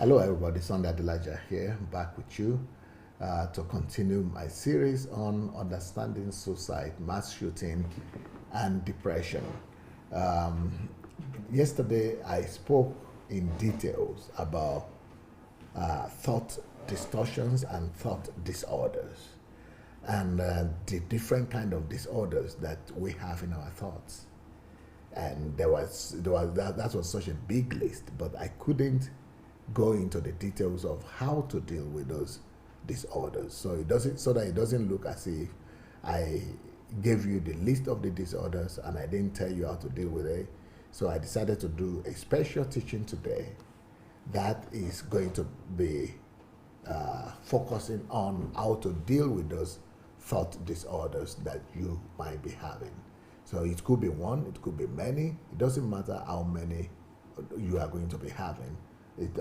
Hello, everybody. Sunday Adelaja here, back with you to continue my series on understanding suicide, mass shooting, and depression. Um, Yesterday, I spoke in details about thought distortions and thought disorders, and the different kind of disorders that we have in our thoughts. And that was such a big list, but I couldn't go into the details of how to deal with those disorders. So that it doesn't look as if I gave you the list of the disorders and I didn't tell you how to deal with it. So I decided to do a special teaching today that is going to be focusing on how to deal with those thought disorders that you might be having. So it could be one, it could be many. It doesn't matter how many you are going to be having,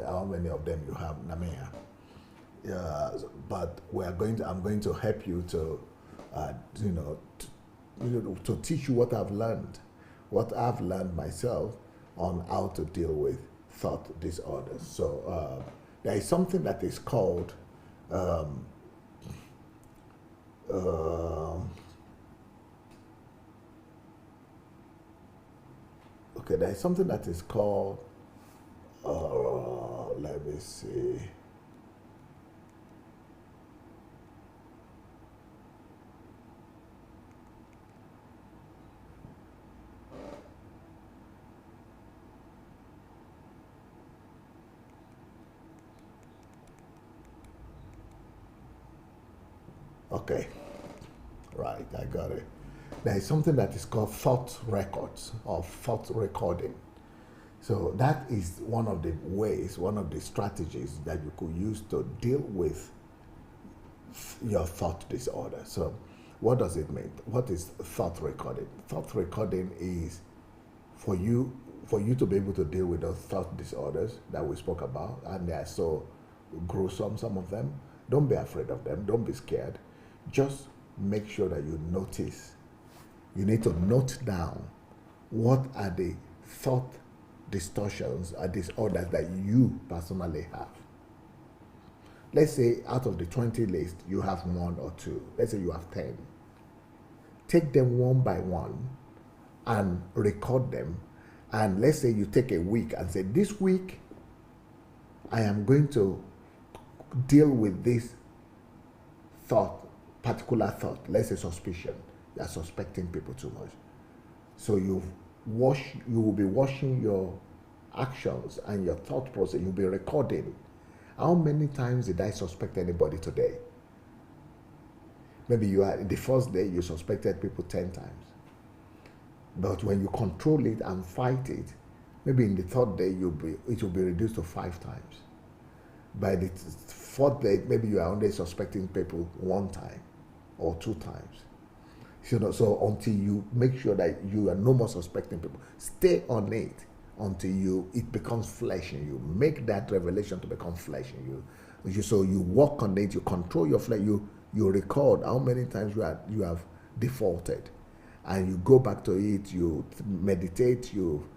how many of them you have, Namia. But I'm going to help you to, to teach you what I've learned myself on how to deal with thought disorders. So there is something that is called there is something that is called, let me see. Okay, right, I got it. There is something that is called thought records or thought recording. So that is one of the ways, one of the strategies that you could use to deal with your thought disorder. So what does it mean? What is thought recording? Thought recording is for you to be able to deal with those thought disorders that we spoke about, and they are so gruesome, some of them. Don't be afraid of them. Don't be scared. Just make sure that you notice. You need to note down what are the thought distortions or disorders that you personally have. Let's say out of the 20 list, you have one or two. Let's say you have 10. Take them one by one and record them. And let's say you take a week and say, this week, I am going to deal with this particular thought. Let's say suspicion. You are suspecting people too much. So you will be watching your actions and your thought process. You'll be recording. How many times did I suspect anybody today? Maybe the first day you suspected people 10 times. But when you control it and fight it, maybe in the third day it will be reduced to 5 times. By the fourth day, maybe you are only suspecting people 1 time or 2 times. So until you make sure that you are no more suspecting people, stay on it until it becomes flesh in you. Make that revelation to become flesh in you. So you work on it, you control your flesh, you record how many times you have defaulted, and you go back to it, you meditate, you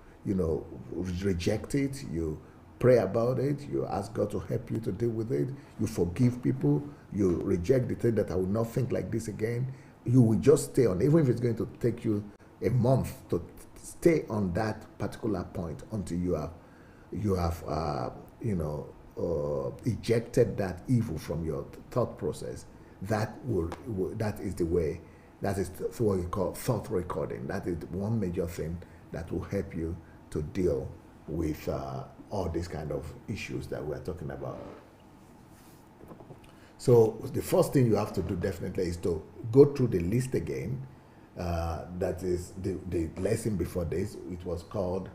reject it, you pray about it, you ask God to help you to deal with it, you forgive people, you reject the thing that I will not think like this again. You will just stay on, even if it's going to take you a month to stay on that particular point until you have ejected that evil from your thought process. That is the way. That is what we call thought recording. That is one major thing that will help you to deal with all these kind of issues that we're talking about. So the first thing you have to do definitely is to go through the list again. That is the lesson before this. It was called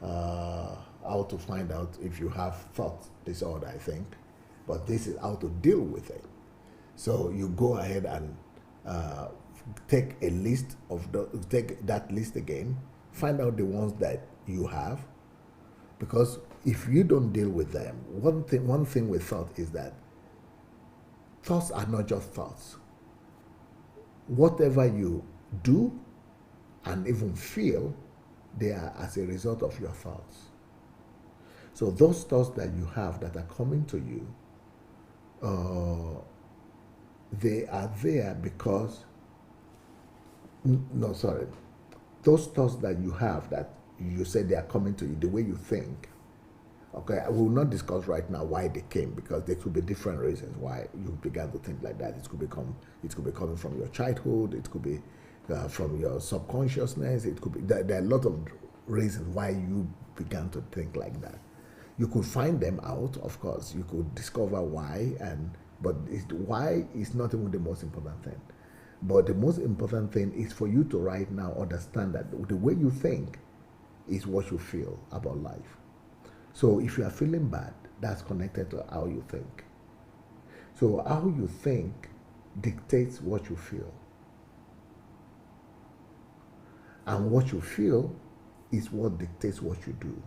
how to find out if you have thought disorder, I think. But this is how to deal with it. So you go ahead and take that list again. Find out the ones that you have. Because if you don't deal with them, one thing with thought is that thoughts are not just thoughts. Whatever you do and even feel, they are as a result of your thoughts. So those thoughts that you have that are coming to you, they are there because, no, sorry, those thoughts that you have that you said they are coming to you, the way you think, okay, I will not discuss right now why they came, because there could be different reasons why you began to think like that. It could be coming from your childhood. It could be from your subconsciousness. It could be there are a lot of reasons why you began to think like that. You could find them out, of course. You could discover why, but why is not even the most important thing. But the most important thing is for you to right now understand that the way you think is what you feel about life. So if you are feeling bad, that's connected to how you think. So how you think dictates what you feel. And what you feel is what dictates what you do.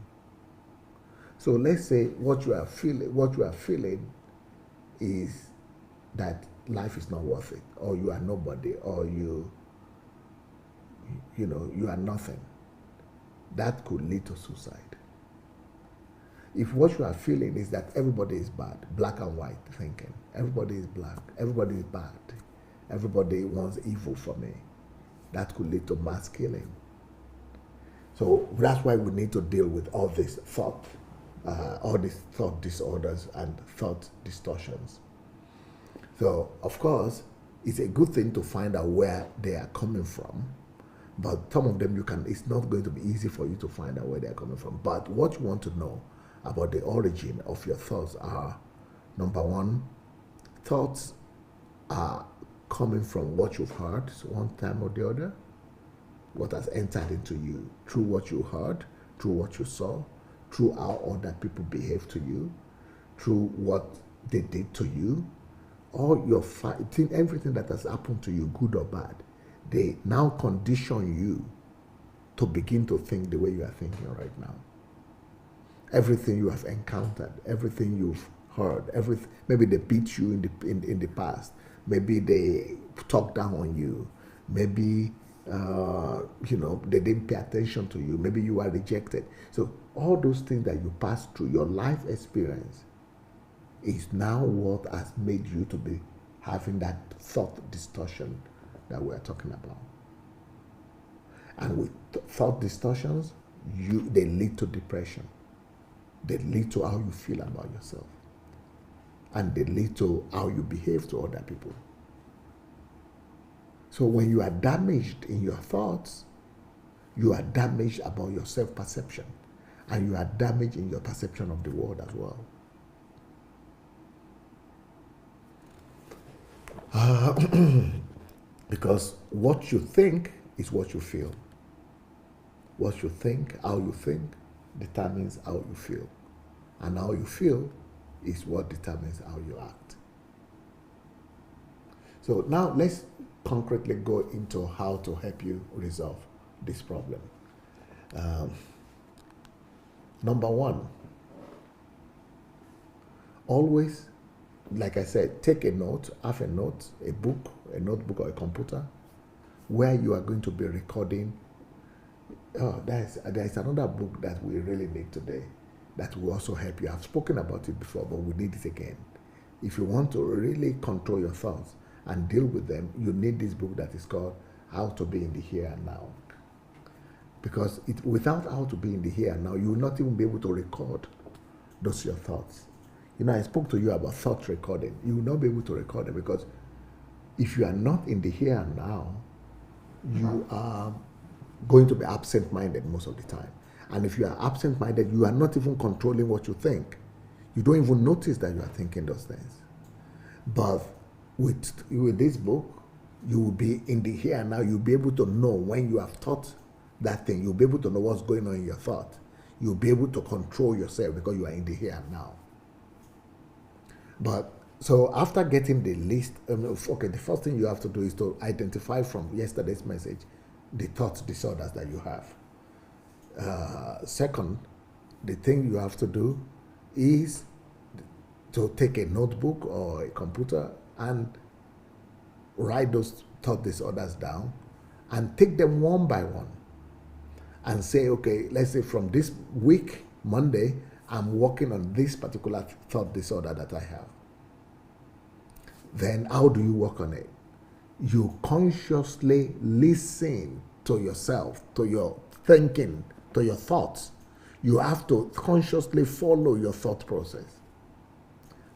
So let's say what you are feeling is that life is not worth it, or you are nobody, or you are nothing. That could lead to suicide. If what you are feeling is that everybody is bad, black and white thinking, everybody is black, everybody is bad, everybody wants evil for me, that could lead to mass killing. So that's why we need to deal with all this thought, all these thought disorders and thought distortions. So, of course, it's a good thing to find out where they are coming from, but some of them it's not going to be easy for you to find out where they are coming from. But what you want to know about the origin of your thoughts are, number one, thoughts are coming from what you've heard one time or the other, what has entered into you through what you heard, through what you saw, through how other people behave to you, through what they did to you, all your everything that has happened to you, good or bad, they now condition you to begin to think the way you are thinking right now. Everything you have encountered, everything you've heard, maybe they beat you in the past, maybe they talked down on you, maybe they didn't pay attention to you, maybe you were rejected. So all those things that you passed through, your life experience, is now what has made you to be having that thought distortion that we're talking about. And with thought distortions, they lead to depression. They lead to how you feel about yourself. And they lead to how you behave to other people. So when you are damaged in your thoughts, you are damaged about your self-perception. And you are damaged in your perception of the world as well. Because what you think is what you feel. What you think, how you think, determines how you feel. And how you feel is what determines how you act. So now let's concretely go into how to help you resolve this problem. Number one, always, like I said, take a note, have a note, a book, a notebook or a computer, where you are going to be recording. There's another book that we really need today that will also help you. I've spoken about it before, but we need it again. If you want to really control your thoughts and deal with them, you need this book that is called How to Be in the Here and Now. Because without how to be in the here and now, you will not even be able to record those your thoughts. I spoke to you about thought recording. You will not be able to record them, because if you are not in the here and now, you are going to be absent-minded most of the time. And if you are absent-minded, you are not even controlling what you think. You don't even notice that you are thinking those things. But with this book, you will be in the here and now. You'll be able to know when you have thought that thing. You'll be able to know what's going on in your thought. You'll be able to control yourself because you are in the here and now. But so after getting the list, the first thing you have to do is to identify from yesterday's message the thought disorders that you have. Second, the thing you have to do is to take a notebook or a computer and write those thought disorders down and take them one by one and say, okay, let's say from this week, Monday, I'm working on this particular thought disorder that I have. Then how do you work on it? You consciously listen to yourself, to your thinking, to your thoughts. You have to consciously follow your thought process.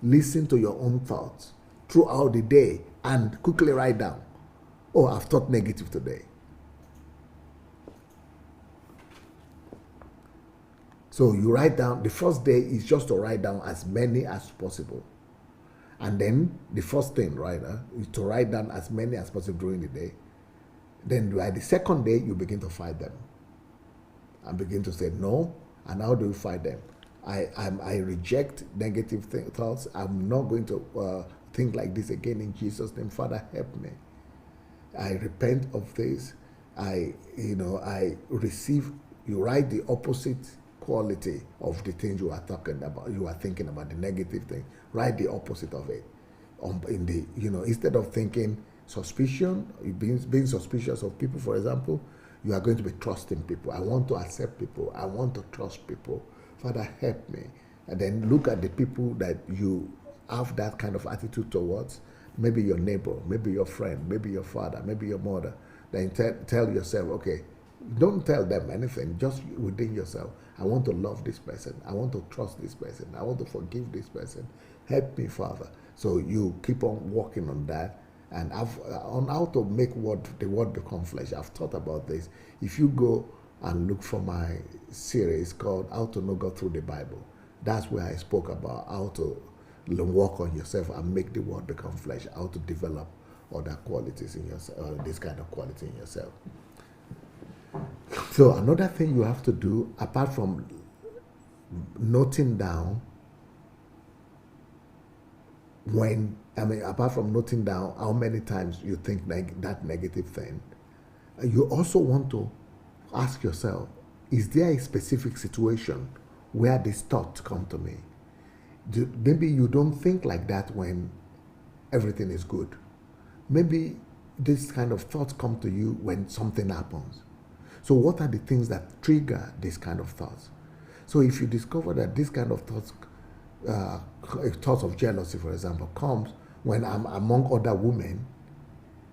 Listen to your own thoughts throughout the day and quickly write down, oh, I've thought negative today. So you write down, the first day is just to write down as many as possible. And then the first thing, right, is to write down as many as possible during the day. Then by the second day, you begin to fight them. And begin to say no. And how do you fight them? I reject negative thoughts. I'm not going to think like this again in Jesus' name. Father, help me. I repent of this. I receive. You write the opposite quality of the things you are talking about. You are thinking about the negative thing. Write the opposite of it. Instead of thinking suspicion, being suspicious of people, for example, you are going to be trusting people. I want to accept people. I want to trust people. Father, help me. And then look at the people that you have that kind of attitude towards. Maybe your neighbor, maybe your friend, maybe your father, maybe your mother. Then tell yourself, okay, don't tell them anything, just within yourself. I want to love this person. I want to trust this person. I want to forgive this person. Help me, Father. So you keep on working on that. And on how to make the word become flesh. I've thought about this. If you go and look for my series called How to Know God Through the Bible, that's where I spoke about how to work on yourself and make the word become flesh, how to develop other qualities in yourself, this kind of quality in yourself. So another thing you have to do, apart from noting down apart from noting down how many times you think that negative thing, you also want to ask yourself, is there a specific situation where this thought come to me? Maybe you don't think like that when everything is good. Maybe this kind of thoughts come to you when something happens. So what are the things that trigger this kind of thoughts? So if you discover that this kind of thoughts, thoughts of jealousy, for example, comes when I'm among other women,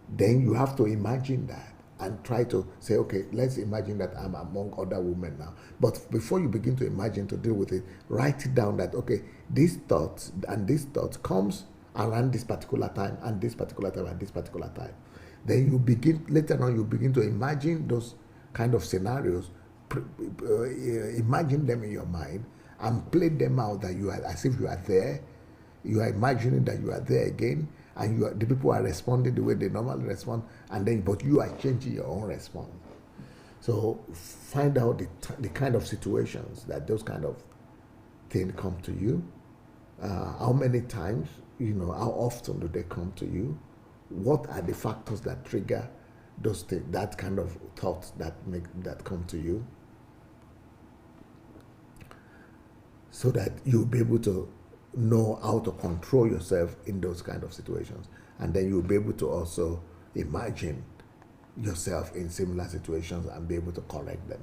then you have to imagine that and try to say, okay, let's imagine that I'm among other women now. But before you begin to imagine to deal with it, write it down that, okay, these thoughts and this thought comes around this particular time and this particular time and this particular time. Then later on, you begin to imagine those kind of scenarios, imagine them in your mind and play them out that you are as if you are there. You are imagining that you are there again, and the people are responding the way they normally respond, but you are changing your own response. So find out the kind of situations that those kind of things come to you. How many times, how often do they come to you? What are the factors that trigger those things, that kind of thoughts that come to you, so that you'll be able to know how to control yourself in those kind of situations. And then you'll be able to also imagine yourself in similar situations and be able to correct them.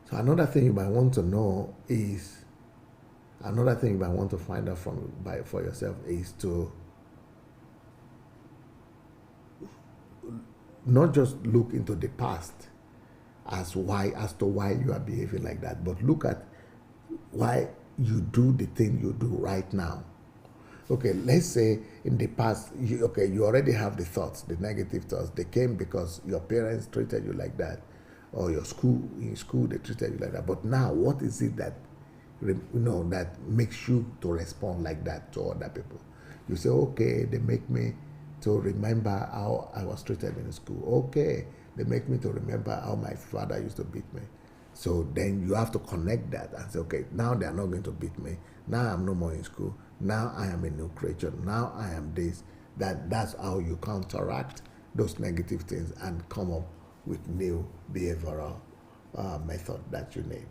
So another thing you might want to know is, another thing you might want to find out for yourself is to not just look into the past as to why you are behaving like that, but look at why you do the thing you do right now. Okay, let's say in the past, you already have the thoughts, the negative thoughts. They came because your parents treated you like that, or in school they treated you like that. But now, what is it that that makes you to respond like that to other people? You say, okay, they make me to remember how I was treated in school. Okay, they make me to remember how my father used to beat me. So then you have to connect that and say, okay, now they are not going to beat me. Now I'm no more in school. Now I am a new creature. Now I am this. That's how you counteract those negative things and come up with new behavioral method that you need.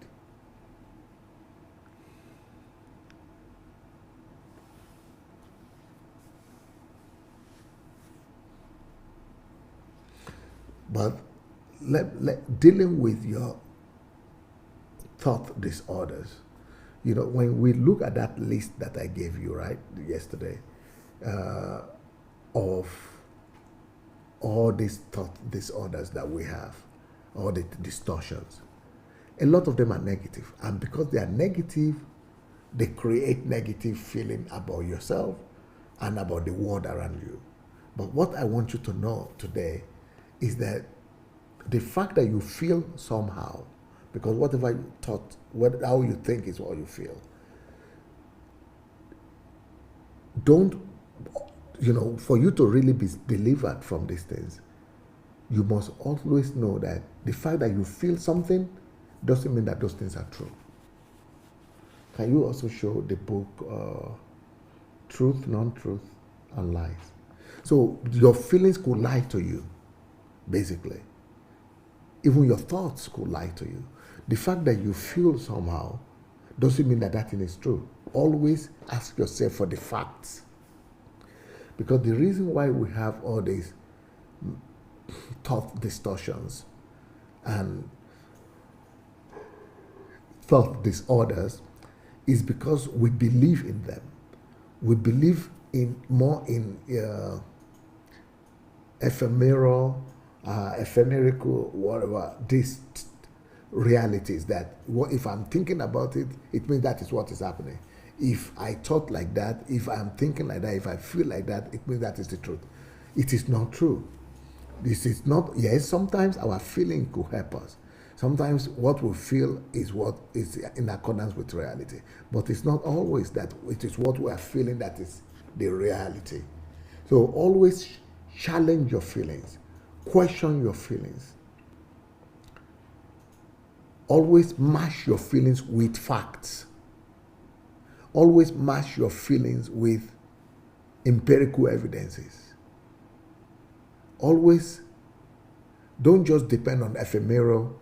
But dealing with your thought disorders, when we look at that list that I gave you, right, yesterday, of all these thought disorders that we have, all the distortions, a lot of them are negative. And because they are negative, they create negative feeling about yourself and about the world around you. But what I want you to know today is that the fact that you feel somehow, because whatever you thought, how you think is what you feel. Don't, for you to really be delivered from these things, you must always know that the fact that you feel something doesn't mean that those things are true. Can you also show the book Truth, Non-Truth, and Lies? So your feelings could lie to you, basically. Even your thoughts could lie to you. The fact that you feel somehow doesn't mean that that thing is true. Always ask yourself for the facts. Because the reason why we have all these thought distortions and thought disorders is because we believe in them. We believe more in ephemeral, whatever, these realities that if I'm thinking about it, it means that is what is happening. If I thought like that, if I'm thinking like that, if I feel like that, it means that is the truth. It is not true. This is not, yes, sometimes our feeling could help us. Sometimes what we feel is what is in accordance with reality. But it's not always that it is what we are feeling that is the reality. So always challenge your feelings. Question your feelings. Always match your feelings with facts. Always match your feelings with empirical evidences. Always don't just depend on ephemeral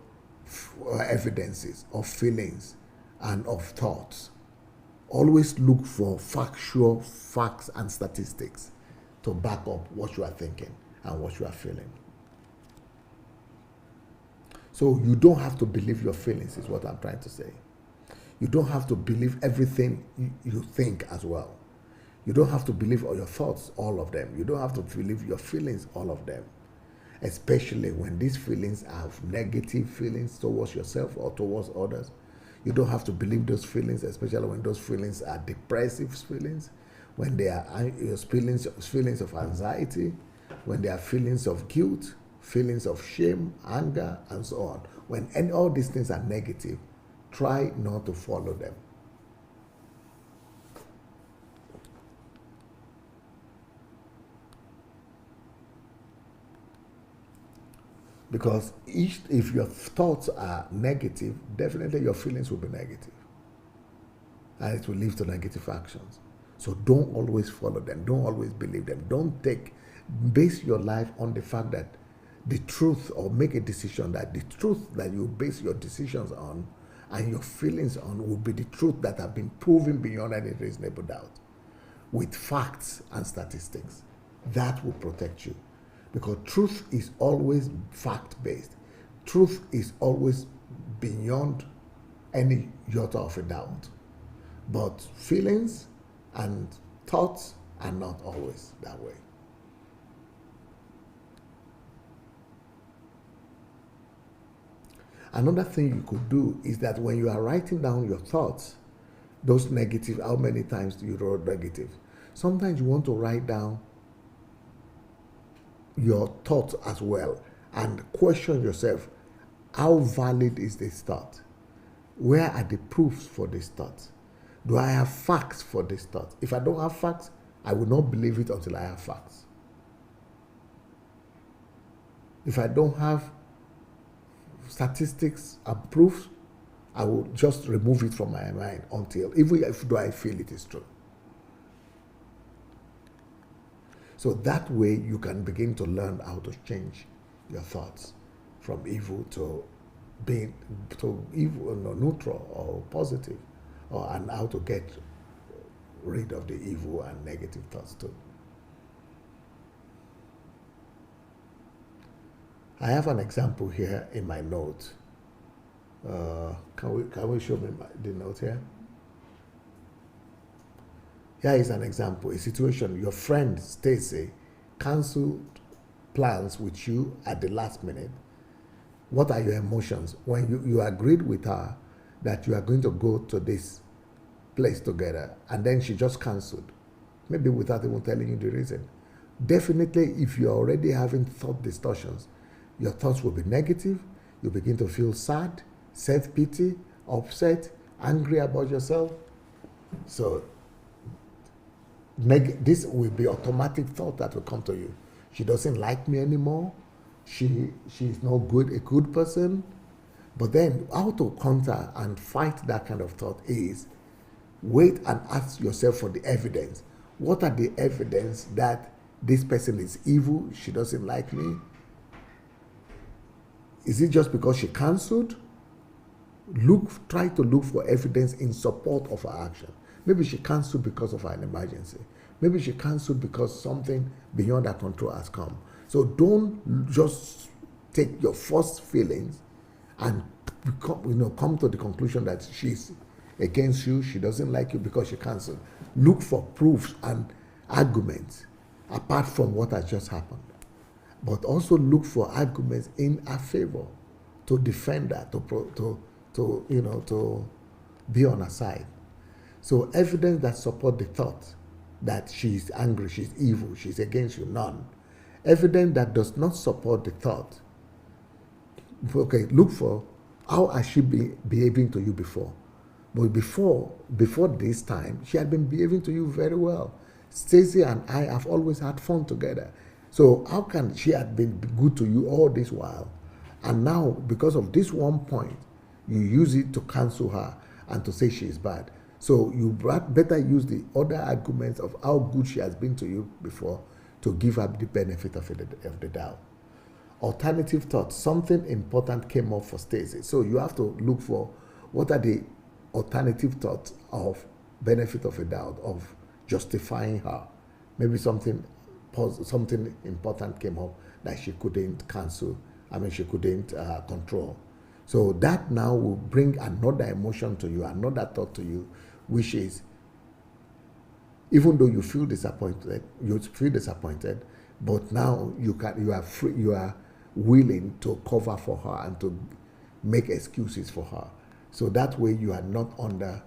evidences of feelings and of thoughts. Always look for factual facts and statistics to back up what you are thinking and what you are feeling. So you don't have to believe your feelings, is what I'm trying to say. You don't have to believe everything you think as well. You don't have to believe all your thoughts, all of them. You don't have to believe your feelings, all of them. Especially when these feelings are negative feelings towards yourself or towards others. You don't have to believe those feelings, especially when those feelings are depressive feelings, when they are feelings of anxiety, when they are feelings of guilt, feelings of shame, anger, and so on. When all these things are negative, try not to follow them. Because if your thoughts are negative, definitely your feelings will be negative. And it will lead to negative actions. So don't always follow them. Don't always believe them. Base your life on the fact that the truth, or make a decision that the truth that you base your decisions on and your feelings on will be the truth that have been proven beyond any reasonable doubt with facts and statistics. That will protect you. Because truth is always fact-based. Truth is always beyond any iota of a doubt. But feelings and thoughts are not always that way. Another thing you could do is that when you are writing down your thoughts, those negative, how many times do you write negative? Sometimes you want to write down your thoughts as well and question yourself, how valid is this thought? Where are the proofs for this thought? Do I have facts for this thought? If I don't have facts, I will not believe it until I have facts. If I don't have statistics and proofs, I will just remove it from my mind until, even if I feel it is true. So that way you can begin to learn how to change your thoughts from evil to being evil, neutral or positive, and how to get rid of the evil and negative thoughts too. I have an example here in my note. Can we show me the note here? Here is an example, a situation. Your friend Stacy canceled plans with you at the last minute. What are your emotions when you agreed with her that you are going to go to this place together, and then she just canceled, maybe without even telling you the reason? Definitely, if you're already having thought distortions, your thoughts will be negative. You begin to feel sad, self-pity, upset, angry about yourself. So this will be automatic thought that will come to you. She doesn't like me anymore. She's not a good person. But then how to counter and fight that kind of thought is wait and ask yourself for the evidence. What are the evidence that this person is evil, she doesn't like me? Is it just because she cancelled? Try to look for evidence in support of her action. Maybe she cancelled because of an emergency. Maybe she cancelled because something beyond her control has come. So don't just take your first feelings and come to the conclusion that she's against you, she doesn't like you because she cancelled. Look for proofs and arguments apart from what has just happened. But also look for arguments in her favor to defend her, to be on her side. So evidence that support the thought that she's angry, she's evil, she's against you, none. Evidence that does not support the thought, okay, look for how has she been behaving to you before. But before this time, she had been behaving to you very well. Stacey and I have always had fun together. So how can she have been good to you all this while? And now, because of this one point, you use it to cancel her and to say she is bad. So you better use the other arguments of how good she has been to you before to give her the benefit of the doubt. Alternative thoughts. Something important came up for Stacey. So you have to look for what are the alternative thoughts of benefit of a doubt, of justifying her. Maybe something important came up that she couldn't cancel. She couldn't control. So that now will bring another emotion to you, another thought to you, which is, even though you feel disappointed, but now you are willing to cover for her and to make excuses for her. So that way you are not under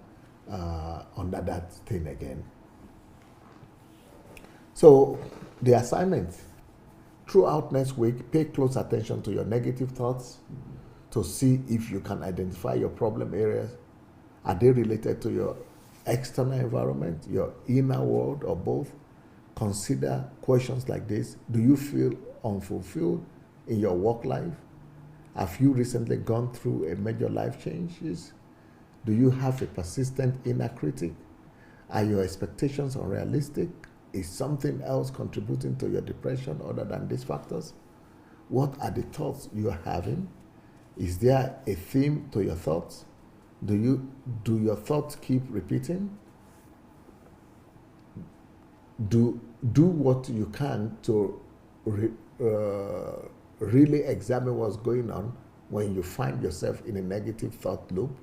that thing again. So the assignment throughout next week, pay close attention to your negative thoughts to see if you can identify your problem areas. Are they related to your external environment, your inner world, or both? Consider questions like this. Do you feel unfulfilled in your work life? Have you recently gone through a major life changes? Do you have a persistent inner critic? Are your expectations unrealistic? Is something else contributing to your depression other than these factors? What are the thoughts you are having? Is there a theme to your thoughts? Do your thoughts keep repeating? Do what you can to really examine what's going on when you find yourself in a negative thought loop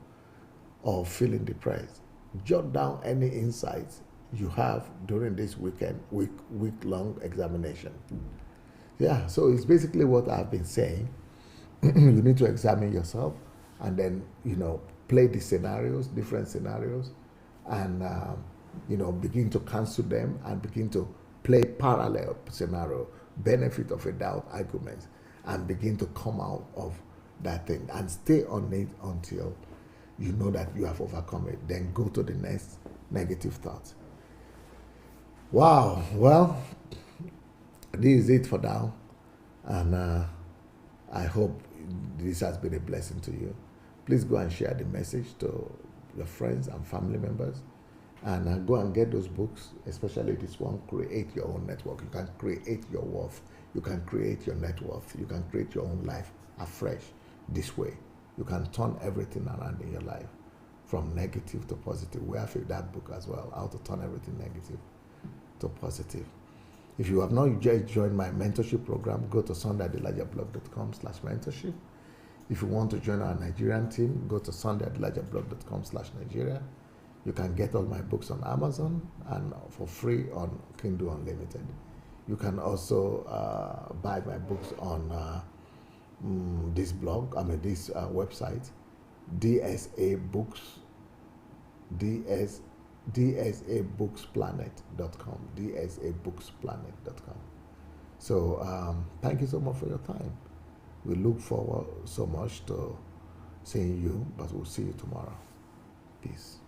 or feeling depressed. Jot down any insights you have during this week-long examination. Yeah, so it's basically what I've been saying. You need to examine yourself and then, play the scenarios, different scenarios, and, begin to cancel them and begin to play parallel scenario, benefit of a doubt arguments, and begin to come out of that thing and stay on it until you know that you have overcome it. Then go to the next negative thought. Wow. Well, this is it for now. And I hope this has been a blessing to you. Please go and share the message to your friends and family members. And go and get those books, especially this one, Create Your Own Network. You can create your worth. You can create your net worth. You can create your own life afresh this way. You can turn everything around in your life from negative to positive. We have that book as well, How to Turn Everything Negative to Positive. If you have not yet joined my mentorship program, go to sundayadelajablog.com/mentorship. If you want to join our Nigerian team, go to sundayadelajablog.com/Nigeria. You can get all my books on Amazon and for free on Kindle Unlimited. You can also buy my books on this blog, this website, DSA Books, DSABooksPlanet.com, DSABooksPlanet.com. So thank you so much for your time. We look forward so much to seeing you, but we'll see you tomorrow. Peace.